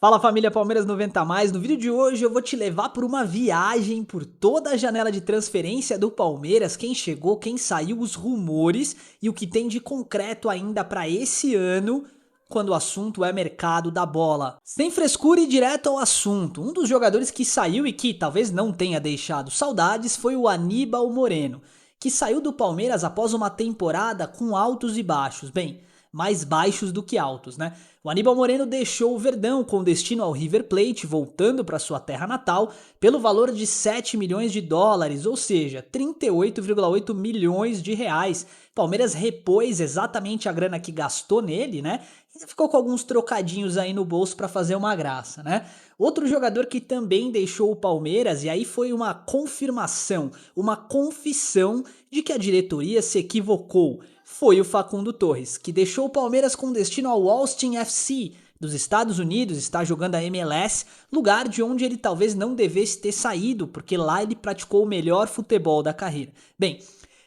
Fala família Palmeiras 90 mais. No vídeo de hoje eu vou te levar por uma viagem por toda a janela de transferência do Palmeiras, quem chegou, quem saiu, os rumores e o que tem de concreto ainda para esse ano, quando o assunto é mercado da bola. Sem frescura e direto ao assunto, um dos jogadores que saiu e que talvez não tenha deixado saudades foi o Aníbal Moreno, que saiu do Palmeiras após uma temporada com altos e baixos. Bem, mais baixos do que altos, né? O Aníbal Moreno deixou o Verdão com destino ao River Plate, voltando para sua terra natal, pelo valor de 7 milhões de dólares, ou seja, 38,8 milhões de reais. Palmeiras repôs exatamente a grana que gastou nele, né? E ficou com alguns trocadinhos aí no bolso para fazer uma graça, né? Outro jogador que também deixou o Palmeiras, e aí foi uma confirmação, uma confissão de que a diretoria se equivocou, foi o Facundo Torres, que deixou o Palmeiras com destino ao Austin FC dos Estados Unidos, está jogando a MLS, lugar de onde ele talvez não devesse ter saído, porque lá ele praticou o melhor futebol da carreira. Bem,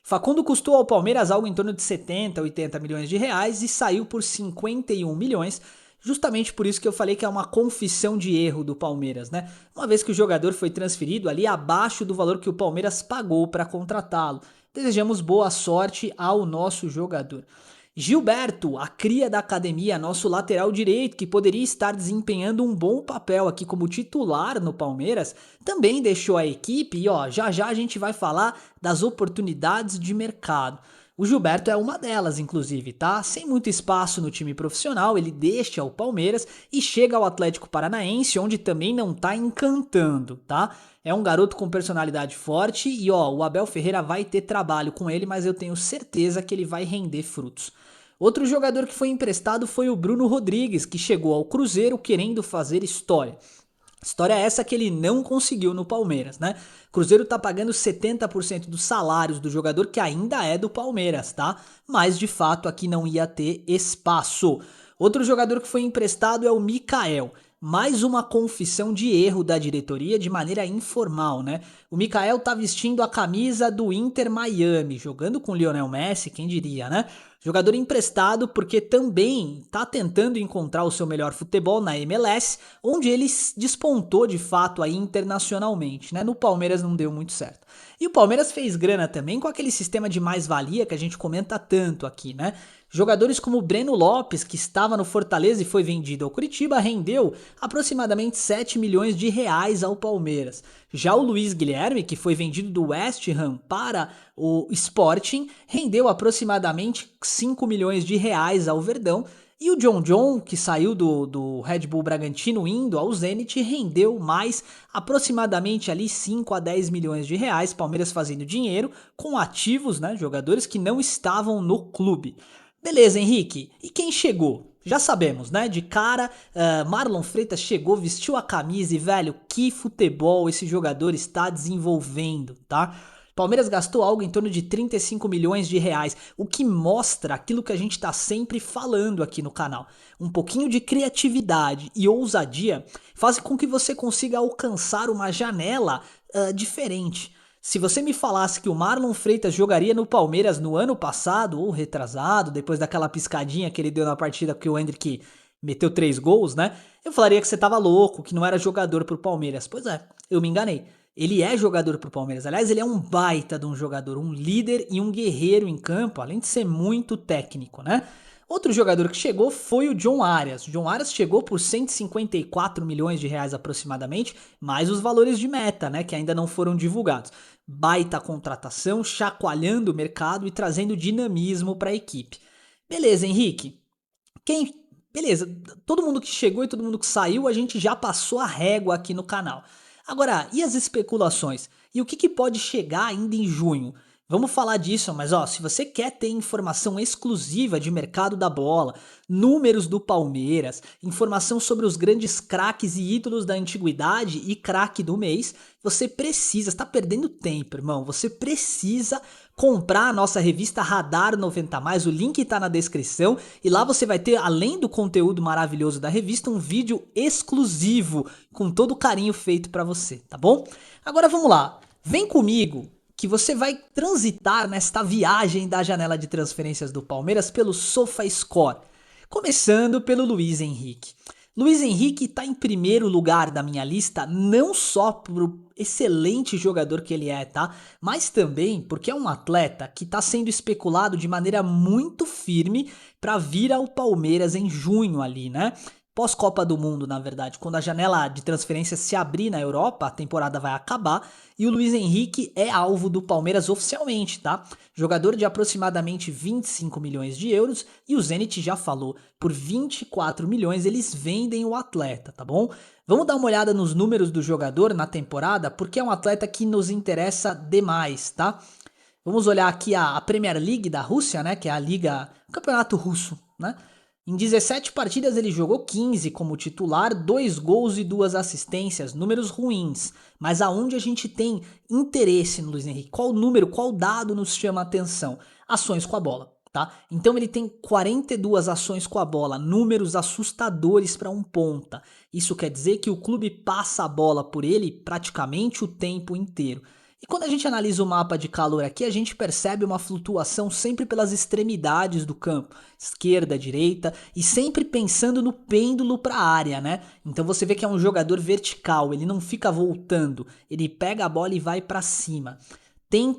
Facundo custou ao Palmeiras algo em torno de 70, 80 milhões de reais e saiu por 51 milhões, justamente por isso que eu falei que é uma confissão de erro do Palmeiras, né? Uma vez que o jogador foi transferido ali abaixo do valor que o Palmeiras pagou para contratá-lo. Desejamos boa sorte ao nosso jogador. Gilberto, a cria da academia, nosso lateral direito, que poderia estar desempenhando um bom papel aqui como titular no Palmeiras, também deixou a equipe e ó, já já a gente vai falar das oportunidades de mercado. O Gilberto é uma delas, inclusive, tá? Sem muito espaço no time profissional, ele deixa o Palmeiras e chega ao Atlético Paranaense, onde também não tá encantando, tá? É um garoto com personalidade forte e ó, o Abel Ferreira vai ter trabalho com ele, mas eu tenho certeza que ele vai render frutos. Outro jogador que foi emprestado foi o Bruno Rodrigues, que chegou ao Cruzeiro querendo fazer história. História essa que ele não conseguiu no Palmeiras, né? Cruzeiro tá pagando 70% dos salários do jogador que ainda é do Palmeiras, tá? Mas de fato aqui não ia ter espaço. Outro jogador que foi emprestado é o Mikael. Mais uma confissão de erro da diretoria de maneira informal, né? O Mikael tá vestindo a camisa do Inter Miami, jogando com o Lionel Messi, quem diria, né? Jogador emprestado porque também tá tentando encontrar o seu melhor futebol na MLS, onde ele despontou de fato aí internacionalmente, né? No Palmeiras não deu muito certo. E o Palmeiras fez grana também com aquele sistema de mais-valia que a gente comenta tanto aqui, né? Jogadores como o Breno Lopes, que estava no Fortaleza e foi vendido ao Curitiba, rendeu aproximadamente 7 milhões de reais ao Palmeiras. Já o Luiz Guilherme, que foi vendido do West Ham para o Sporting, rendeu aproximadamente 5 milhões de reais ao Verdão. E o John, que saiu do Red Bull Bragantino indo ao Zenit, rendeu mais aproximadamente ali 5 a 10 milhões de reais, Palmeiras fazendo dinheiro com ativos, né, jogadores que não estavam no clube. Beleza, Henrique. E quem chegou? Já sabemos, né? De cara, Marlon Freitas chegou, vestiu a camisa e, velho, que futebol esse jogador está desenvolvendo, tá? Palmeiras gastou algo em torno de 35 milhões de reais, o que mostra aquilo que a gente está sempre falando aqui no canal. Um pouquinho de criatividade e ousadia faz com que você consiga alcançar uma janela diferente. Se você me falasse que o Marlon Freitas jogaria no Palmeiras no ano passado, ou retrasado, depois daquela piscadinha que ele deu na partida que o Endrick meteu 3 gols, né? Eu falaria que você tava louco, que não era jogador pro Palmeiras. Pois é, eu me enganei. Ele é jogador pro Palmeiras. Aliás, ele é um baita de um jogador, um líder e um guerreiro em campo, além de ser muito técnico, né? Outro jogador que chegou foi o John Arias. O John Arias chegou por 154 milhões de reais aproximadamente, mais os valores de meta, né, que ainda não foram divulgados. Baita contratação, chacoalhando o mercado e trazendo dinamismo para a equipe. Beleza, Henrique. Beleza, todo mundo que chegou e todo mundo que saiu, a gente já passou a régua aqui no canal. Agora, e as especulações? E o que pode chegar ainda em junho? Vamos falar disso, mas ó, se você quer ter informação exclusiva de mercado da bola, números do Palmeiras, informação sobre os grandes craques e ídolos da antiguidade e craque do mês, você precisa, está perdendo tempo, irmão, você precisa comprar a nossa revista Radar 90 mais, o link está na descrição e lá você vai ter, além do conteúdo maravilhoso da revista, um vídeo exclusivo com todo o carinho feito para você, tá bom? Agora vamos lá, vem comigo que você vai transitar nesta viagem da janela de transferências do Palmeiras pelo SofaScore. Começando pelo Luiz Henrique. Luiz Henrique está em primeiro lugar da minha lista, não só por excelente jogador que ele é, tá? Mas também porque é um atleta que está sendo especulado de maneira muito firme para vir ao Palmeiras em junho ali, né? Pós-Copa do Mundo, na verdade, quando a janela de transferência se abrir na Europa, a temporada vai acabar e o Luiz Henrique é alvo do Palmeiras oficialmente, tá? Jogador de aproximadamente 25 milhões de euros e o Zenit já falou, por 24 milhões eles vendem o atleta, tá bom? Vamos dar uma olhada nos números do jogador na temporada, porque é um atleta que nos interessa demais, tá? Vamos olhar aqui a Premier League da Rússia, né, que é a liga, o campeonato russo, né? Em 17 partidas ele jogou 15 como titular, 2 gols e 2 assistências, números ruins. Mas aonde a gente tem interesse no Luiz Henrique? Qual número, qual dado nos chama a atenção? Ações com a bola, tá? Então ele tem 42 ações com a bola, números assustadores para um ponta. Isso quer dizer que o clube passa a bola por ele praticamente o tempo inteiro. E quando a gente analisa o mapa de calor aqui, a gente percebe uma flutuação sempre pelas extremidades do campo, esquerda, direita, e sempre pensando no pêndulo para a área, né? Então você vê que é um jogador vertical, ele não fica voltando, ele pega a bola e vai para cima. Tem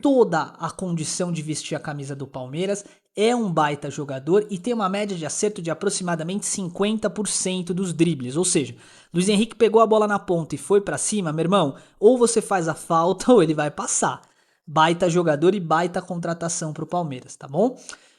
toda a condição de vestir a camisa do Palmeiras, é um baita jogador e tem uma média de acerto de aproximadamente 50% dos dribles, ou seja, Luiz Henrique pegou a bola na ponta e foi pra cima, meu irmão, ou você faz a falta ou ele vai passar. Baita jogador e baita contratação pro Palmeiras, tá bom?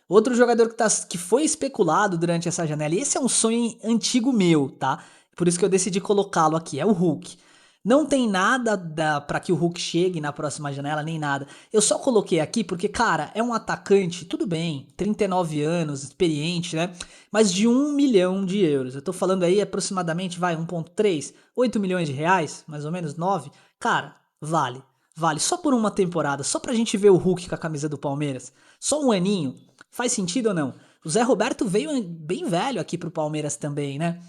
Outro jogador que foi especulado durante essa janela, e esse é um sonho antigo meu, tá? Por isso que eu decidi colocá-lo aqui, é o Hulk. Não tem nada para que o Hulk chegue na próxima janela, nem nada. Eu só coloquei aqui porque, cara, é um atacante, tudo bem, 39 anos, experiente, né? Mas de 1 milhão de euros. Eu tô falando aí aproximadamente, vai, 1,3, 8 milhões de reais, mais ou menos 9. Cara, vale. Vale só por uma temporada, só pra gente ver o Hulk com a camisa do Palmeiras. Só um aninho. Faz sentido ou não? O Zé Roberto veio bem velho aqui pro Palmeiras também, né?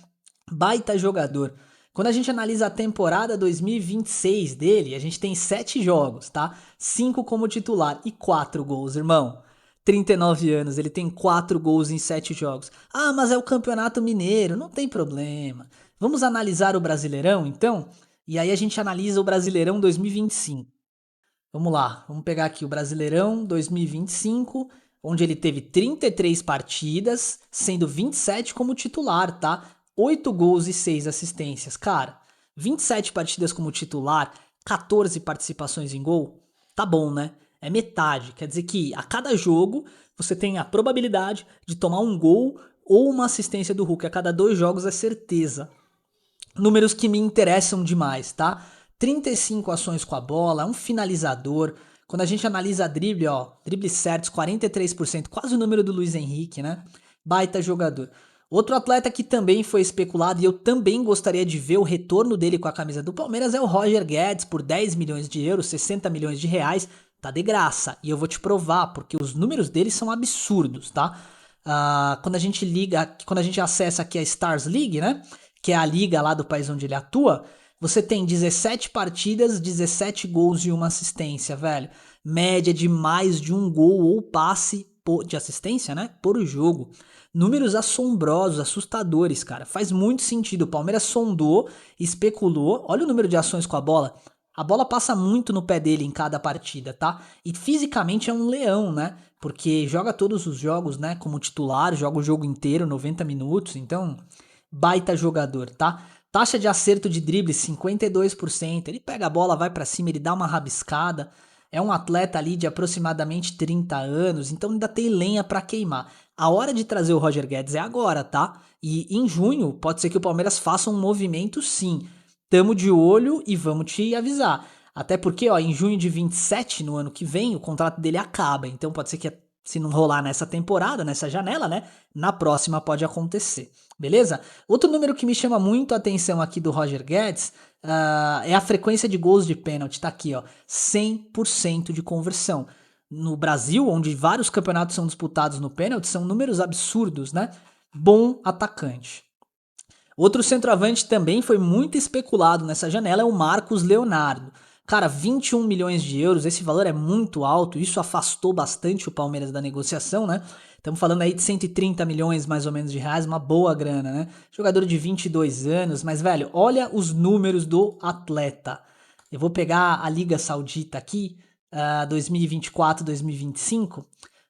Baita jogador. Quando a gente analisa a temporada 2026 dele, a gente tem 7 jogos, tá? 5 como titular e 4 gols, irmão. 39 anos, ele tem 4 gols em 7 jogos. Ah, mas é o Campeonato Mineiro, não tem problema. Vamos analisar o Brasileirão, então? E aí a gente analisa o Brasileirão 2025. Vamos lá, vamos pegar aqui o Brasileirão 2025, onde ele teve 33 partidas, sendo 27 como titular, tá? 8 gols e 6 assistências. Cara, 27 partidas como titular, 14 participações em gol, tá bom, né? É metade. Quer dizer que a cada jogo você tem a probabilidade de tomar um gol ou uma assistência do Hulk. A cada 2 jogos é certeza. Números que me interessam demais, tá? 35 ações com a bola, um finalizador. Quando a gente analisa drible, ó, dribles certos, 43%, quase o número do Luiz Henrique, né? Baita jogador. Outro atleta que também foi especulado e eu também gostaria de ver o retorno dele com a camisa do Palmeiras é o Roger Guedes, por 10 milhões de euros, 60 milhões de reais. Tá de graça. E eu vou te provar, porque os números dele são absurdos, tá? Quando a gente quando a gente acessa aqui a Stars League, né? Que é a liga lá do país onde ele atua, você tem 17 partidas, 17 gols e uma assistência, velho. Média de mais de um gol ou passe de assistência, né? Por jogo. Números assombrosos, assustadores, cara. Faz muito sentido. O Palmeiras sondou, especulou. Olha o número de ações com a bola. A bola passa muito no pé dele em cada partida, tá? E fisicamente é um leão, né? Porque joga todos os jogos, né? Como titular, joga o jogo inteiro, 90 minutos. Então, baita jogador, tá? Taxa de acerto de drible, 52%. Ele pega a bola, vai pra cima, ele dá uma rabiscada. É um atleta ali de aproximadamente 30 anos, então ainda tem lenha pra queimar. A hora de trazer o Roger Guedes é agora, tá? E em junho pode ser que o Palmeiras faça um movimento sim. Tamo de olho e vamos te avisar. Até porque, ó, em junho de 27, no ano que vem, o contrato dele acaba. Então pode ser que se não rolar nessa temporada, nessa janela, né? Na próxima pode acontecer. Beleza? Outro número que me chama muito a atenção aqui do Roger Guedes é a frequência de gols de pênalti. Tá aqui, ó. 100% de conversão. No Brasil, onde vários campeonatos são disputados no pênalti, são números absurdos, né? Bom atacante. Outro centroavante também foi muito especulado nessa janela é o Marcos Leonardo. Cara, 21 milhões de euros, esse valor é muito alto, isso afastou bastante o Palmeiras da negociação, né? Estamos falando aí de 130 milhões mais ou menos de reais, uma boa grana, né? Jogador de 22 anos, mas velho, olha os números do atleta. Eu vou pegar a Liga Saudita aqui, 2024-2025,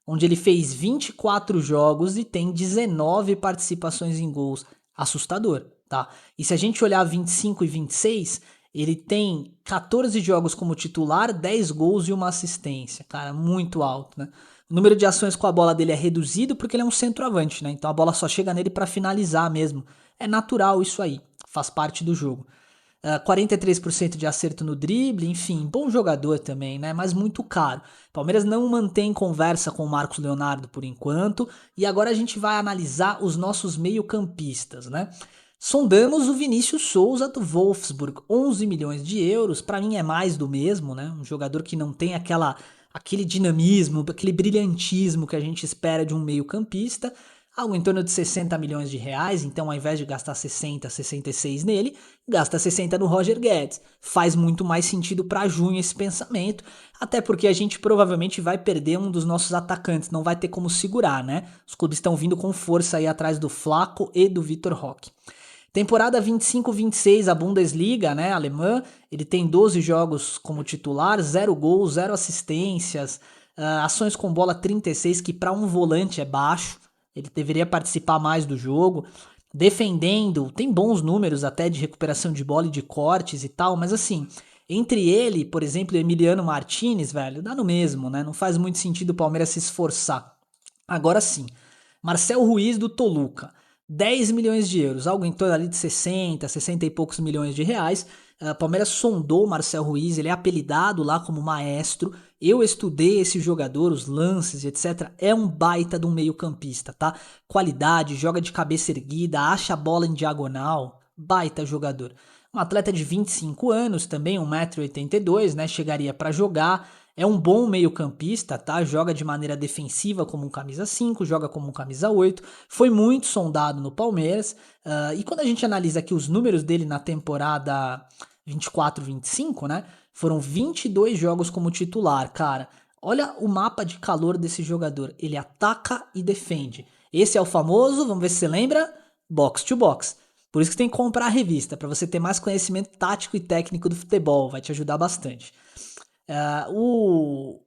onde ele fez 24 jogos e tem 19 participações em gols. Assustador, tá? E se a gente olhar 25 e 26, ele tem 14 jogos como titular, 10 gols e uma assistência. Cara, muito alto, né? O número de ações com a bola dele é reduzido porque ele é um centroavante, né? Então a bola só chega nele para finalizar mesmo. É natural isso aí, faz parte do jogo. 43% de acerto no drible, enfim, bom jogador também, né? Mas muito caro. Palmeiras não mantém conversa com o Marcos Leonardo por enquanto. E agora a gente vai analisar os nossos meio-campistas, né? Sondamos o Vinícius Souza do Wolfsburg, 11 milhões de euros. Para mim é mais do mesmo, né? Um jogador que não tem aquele dinamismo, aquele brilhantismo que a gente espera de um meio-campista. Algo em torno de 60 milhões de reais, então ao invés de gastar 60, 66 nele, gasta 60 no Roger Guedes. Faz muito mais sentido para junho esse pensamento, até porque a gente provavelmente vai perder um dos nossos atacantes, não vai ter como segurar, né? Os clubes estão vindo com força aí atrás do Flaco e do Vitor Roque. Temporada 25-26, a Bundesliga, né, alemã, ele tem 12 jogos como titular, 0 gols, 0 assistências, ações com bola 36, que para um volante é baixo, ele deveria participar mais do jogo. Defendendo, tem bons números até de recuperação de bola e de cortes e tal, mas assim, entre ele, por exemplo, e Emiliano Martinez, velho, dá no mesmo, né? Não faz muito sentido o Palmeiras se esforçar. Agora sim, Marcel Ruiz do Toluca, 10 milhões de euros, algo em torno ali de 60, 60 e poucos milhões de reais. Palmeiras sondou o Marcel Ruiz, ele é apelidado lá como maestro. Eu estudei esse jogador, os lances, etc. É um baita de um meio-campista, tá? Qualidade, joga de cabeça erguida, acha a bola em diagonal, baita jogador. Um atleta de 25 anos, também 1,82 m, né? Chegaria para jogar. É um bom meio-campista, tá? Joga de maneira defensiva como um camisa 5, joga como um camisa 8. Foi muito sondado no Palmeiras. E quando a gente analisa aqui os números dele na temporada 24-25, né? Foram 22 jogos como titular, cara. Olha o mapa de calor desse jogador. Ele ataca e defende. Esse é o famoso, vamos ver se você lembra, box to box. Por isso que tem que comprar a revista, para você ter mais conhecimento tático e técnico do futebol. Vai te ajudar bastante. O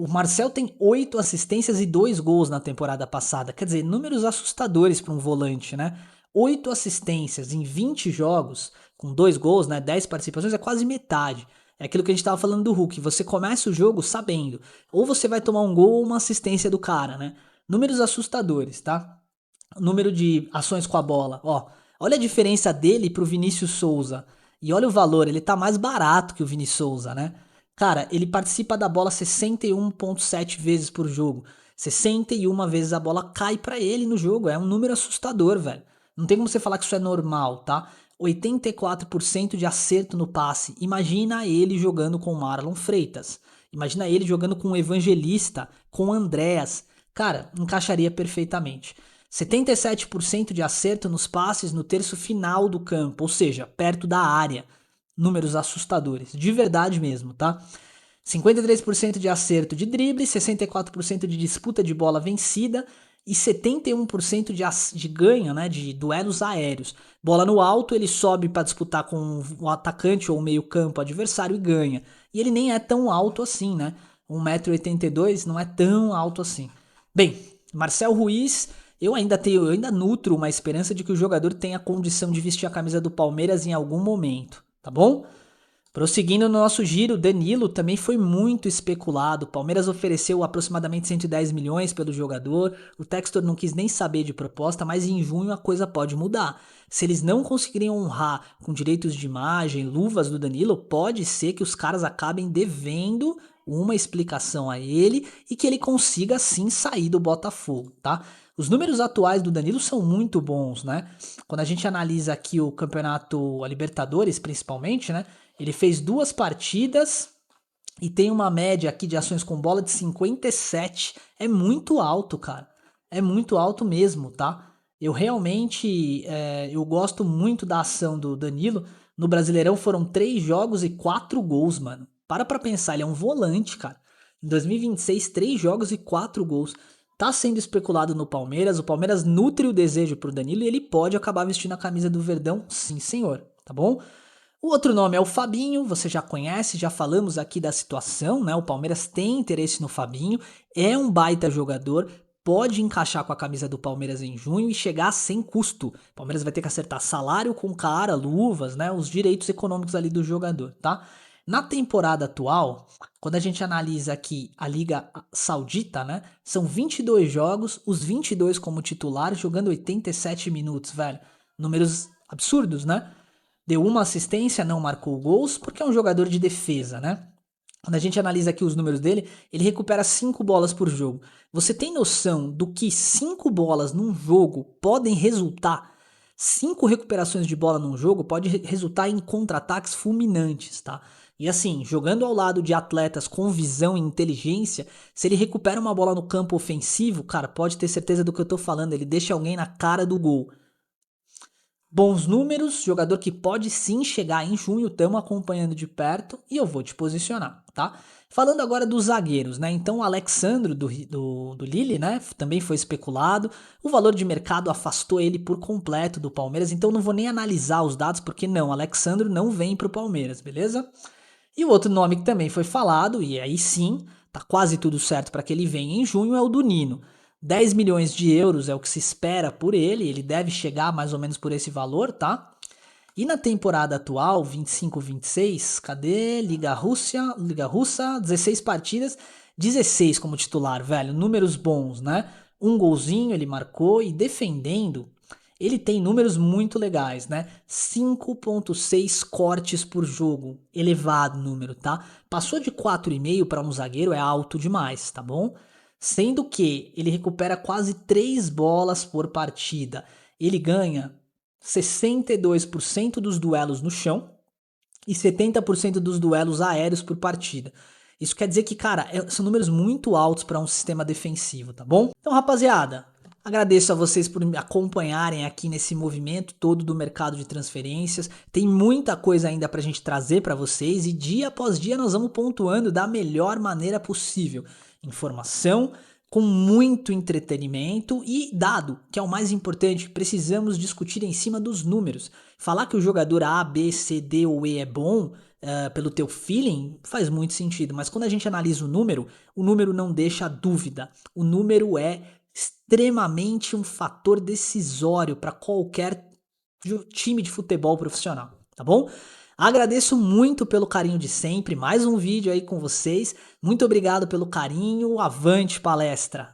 Marcel tem 8 assistências e 2 gols na temporada passada. Quer dizer, números assustadores para um volante, né? 8 assistências em 20 jogos, com 2 gols, né? 10 participações, é quase metade. É aquilo que a gente estava falando do Hulk. Você começa o jogo sabendo. Ou você vai tomar um gol ou uma assistência do cara, né? Números assustadores, tá? Número de ações com a bola. Ó, olha a diferença dele pro Vinícius Souza. E olha o valor, ele tá mais barato que o Vini Souza, né? Cara, ele participa da bola 61,7 vezes por jogo. 61 vezes a bola cai pra ele no jogo. É um número assustador, velho. Não tem como você falar que isso é normal, tá? 84% de acerto no passe. Imagina ele jogando com o Marlon Freitas. Imagina ele jogando com o Evangelista, com o Andréas. Cara, encaixaria perfeitamente. 77% de acerto nos passes no terço final do campo, ou seja, perto da área. Números assustadores, de verdade mesmo, tá? 53% de acerto de drible, 64% de disputa de bola vencida e 71% de ganho, né, de duelos aéreos. Bola no alto, ele sobe para disputar com o atacante ou o meio-campo adversário e ganha. E ele nem é tão alto assim, né? 1,82 m não é tão alto assim. Bem, Marcel Ruiz, eu ainda nutro uma esperança de que o jogador tenha condição de vestir a camisa do Palmeiras em algum momento, tá bom? Prosseguindo no nosso giro, Danilo também foi muito especulado. O Palmeiras ofereceu aproximadamente 110 milhões pelo jogador. O Textor não quis nem saber de proposta, mas em junho a coisa pode mudar. Se eles não conseguirem honrar com direitos de imagem, luvas do Danilo, pode ser que os caras acabem devendo uma explicação a ele e que ele consiga sim sair do Botafogo, tá? Os números atuais do Danilo são muito bons, né? Quando a gente analisa aqui o campeonato, a Libertadores principalmente, né? Ele fez 2 partidas e tem uma média aqui de ações com bola de 57. É muito alto, cara. É muito alto mesmo, tá? Eu realmente eu gosto muito da ação do Danilo. No Brasileirão foram 3 jogos e 4 gols, mano. Para pra pensar, ele é um volante, cara. Em 2026, 3 jogos e 4 gols. Tá sendo especulado no Palmeiras, o Palmeiras nutre o desejo pro Danilo e ele pode acabar vestindo a camisa do Verdão, sim senhor, tá bom? O outro nome é o Fabinho, você já conhece, já falamos aqui da situação, né? O Palmeiras tem interesse no Fabinho, é um baita jogador, pode encaixar com a camisa do Palmeiras em junho e chegar sem custo. O Palmeiras vai ter que acertar salário com cara, luvas, né? Os direitos econômicos ali do jogador, tá? Na temporada atual, quando a gente analisa aqui a Liga Saudita, né? São 22 jogos, os 22 como titular, jogando 87 minutos, velho. Números absurdos, né? Deu uma assistência, não marcou gols, porque é um jogador de defesa, né? Quando a gente analisa aqui os números dele, ele recupera 5 bolas por jogo. Você tem noção do que 5 bolas num jogo podem resultar? 5 recuperações de bola num jogo pode resultar em contra-ataques fulminantes, tá? E assim, jogando ao lado de atletas com visão e inteligência, se ele recupera uma bola no campo ofensivo, cara, pode ter certeza do que eu tô falando, ele deixa alguém na cara do gol. Bons números, jogador que pode sim chegar em junho, estamos acompanhando de perto e eu vou te posicionar, tá? Falando agora dos zagueiros, né? Então o Alexandro do Lille, né? Também foi especulado. O valor de mercado afastou ele por completo do Palmeiras, então não vou nem analisar os dados, porque não, Alexandro não vem pro Palmeiras, beleza? E o outro nome que também foi falado, e aí sim, tá quase tudo certo para que ele venha em junho, é o do Nino. 10 milhões de euros é o que se espera por ele deve chegar mais ou menos por esse valor, tá? E na temporada atual, 25-26, cadê? Liga Russa, 16 partidas, 16 como titular, velho, números bons, né? Um golzinho ele marcou e defendendo, ele tem números muito legais, né? 5,6 cortes por jogo, elevado número, tá? Passou de 4,5 para um zagueiro é alto demais, tá bom? Sendo que ele recupera quase 3 bolas por partida. Ele ganha 62% dos duelos no chão e 70% dos duelos aéreos por partida. Isso quer dizer que, cara, são números muito altos para um sistema defensivo, tá bom? Então, rapaziada, agradeço a vocês por me acompanharem aqui nesse movimento todo do mercado de transferências. Tem muita coisa ainda pra gente trazer para vocês e dia após dia nós vamos pontuando da melhor maneira possível. Informação com muito entretenimento e dado, que é o mais importante, precisamos discutir em cima dos números. Falar que o jogador A, B, C, D ou E é bom pelo teu feeling faz muito sentido, mas quando a gente analisa o número não deixa dúvida. O número é extremamente um fator decisório para qualquer time de futebol profissional, tá bom? Agradeço muito pelo carinho de sempre, mais um vídeo aí com vocês. Muito obrigado pelo carinho, avante palestra!